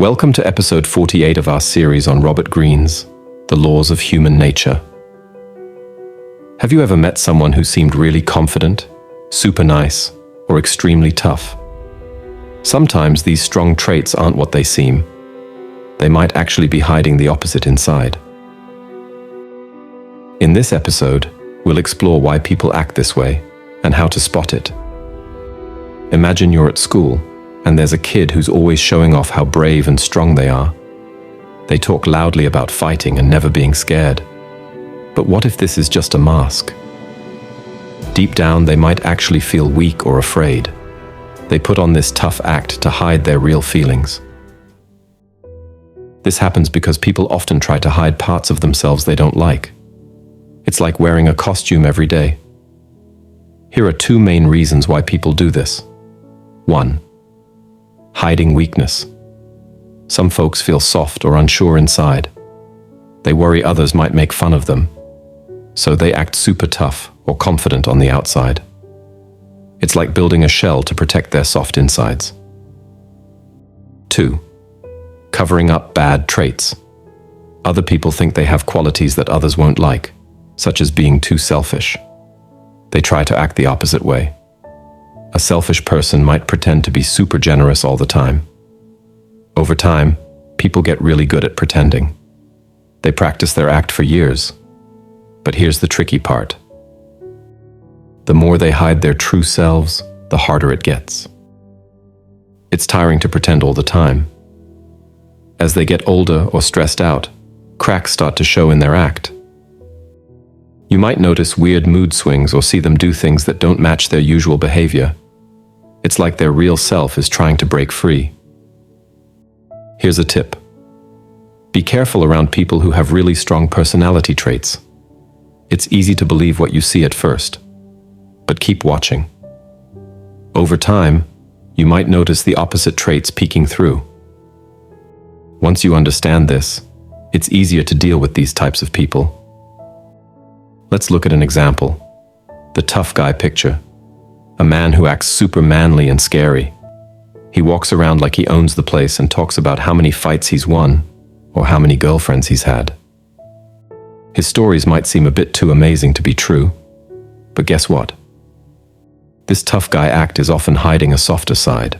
Welcome to episode 48 of our series on Robert Greene's The Laws of Human Nature. Have you ever met someone who seemed really confident, super nice, or extremely tough? Sometimes these strong traits aren't what they seem. They might actually be hiding the opposite inside. In this episode, we'll explore why people act this way and how to spot it. Imagine you're at school, and there's a kid who's always showing off how brave and strong they are. They talk loudly about fighting and never being scared. But what if this is just a mask? Deep down, they might actually feel weak or afraid. They put on this tough act to hide their real feelings. This happens because people often try to hide parts of themselves they don't like. It's like wearing a costume every day. Here are two main reasons why people do this. 1. Hiding weakness. Some folks feel soft or unsure inside. They worry others might make fun of them, so they act super tough or confident on the outside. It's like building a shell to protect their soft insides. 2. Covering up bad traits. Other people think they have qualities that others won't like, such as being too selfish. They try to act the opposite way. A selfish person might pretend to be super generous all the time. Over time, people get really good at pretending. They practice their act for years. But here's the tricky part. The more they hide their true selves, the harder it gets. It's tiring to pretend all the time. As they get older or stressed out, cracks start to show in their act. You might notice weird mood swings or see them do things that don't match their usual behavior. It's like their real self is trying to break free. Here's a tip. Be careful around people who have really strong personality traits. It's easy to believe what you see at first, but keep watching. Over time, you might notice the opposite traits peeking through. Once you understand this, it's easier to deal with these types of people. Let's look at an example. The tough guy picture. A man who acts super manly and scary. He walks around like he owns the place and talks about how many fights he's won or how many girlfriends he's had. His stories might seem a bit too amazing to be true, but guess what? This tough guy act is often hiding a softer side.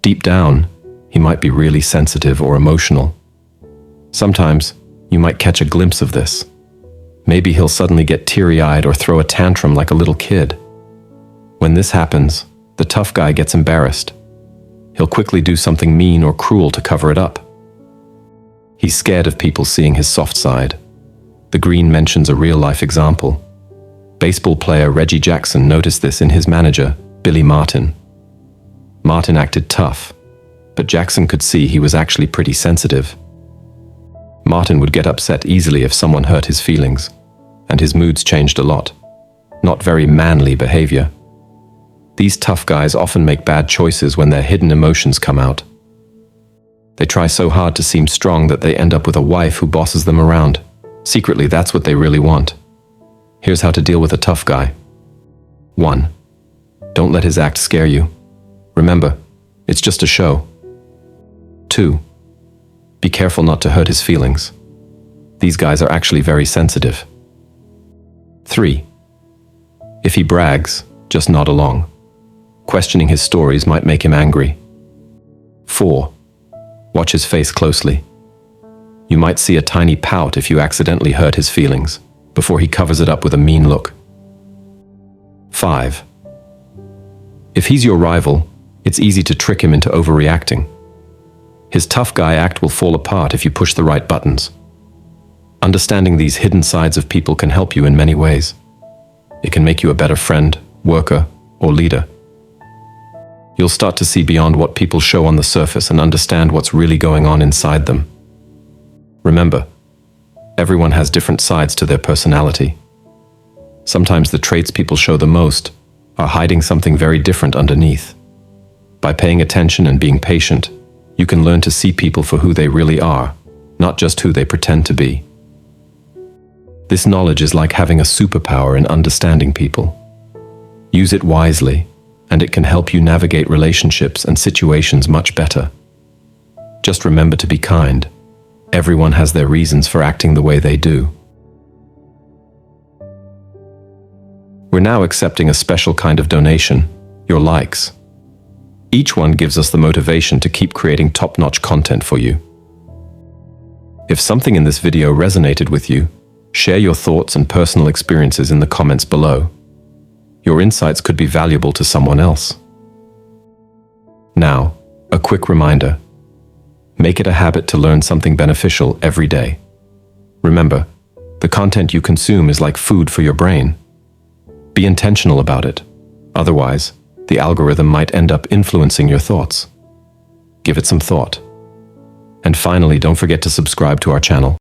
Deep down, he might be really sensitive or emotional. Sometimes, you might catch a glimpse of this. Maybe he'll suddenly get teary-eyed or throw a tantrum like a little kid. When this happens, the tough guy gets embarrassed. He'll quickly do something mean or cruel to cover it up. He's scared of people seeing his soft side. The Greene mentions a real-life example. Baseball player Reggie Jackson noticed this in his manager, Billy Martin. Martin acted tough, but Jackson could see he was actually pretty sensitive. Martin would get upset easily if someone hurt his feelings, and his moods changed a lot. Not very manly behavior. These tough guys often make bad choices when their hidden emotions come out. They try so hard to seem strong that they end up with a wife who bosses them around. Secretly, that's what they really want. Here's how to deal with a tough guy. 1. Don't let his act scare you. Remember, it's just a show. 2. Be careful not to hurt his feelings. These guys are actually very sensitive. 3. If he brags, just nod along. Questioning his stories might make him angry. 4. Watch his face closely. You might see a tiny pout if you accidentally hurt his feelings, before he covers it up with a mean look. 5. If he's your rival, it's easy to trick him into overreacting. His tough guy act will fall apart if you push the right buttons. Understanding these hidden sides of people can help you in many ways. It can make you a better friend, worker, or leader. You'll start to see beyond what people show on the surface and understand what's really going on inside them. Remember, everyone has different sides to their personality. Sometimes the traits people show the most are hiding something very different underneath. By paying attention and being patient, you can learn to see people for who they really are, not just who they pretend to be. This knowledge is like having a superpower in understanding people. Use it wisely, and it can help you navigate relationships and situations much better. Just remember to be kind. Everyone has their reasons for acting the way they do. We're now accepting a special kind of donation, your likes. Each one gives us the motivation to keep creating top-notch content for you. If something in this video resonated with you, share your thoughts and personal experiences in the comments below. Your insights could be valuable to someone else. Now, a quick reminder. Make it a habit to learn something beneficial every day. Remember, the content you consume is like food for your brain. Be intentional about it. Otherwise, the algorithm might end up influencing your thoughts. Give it some thought. And finally, don't forget to subscribe to our channel.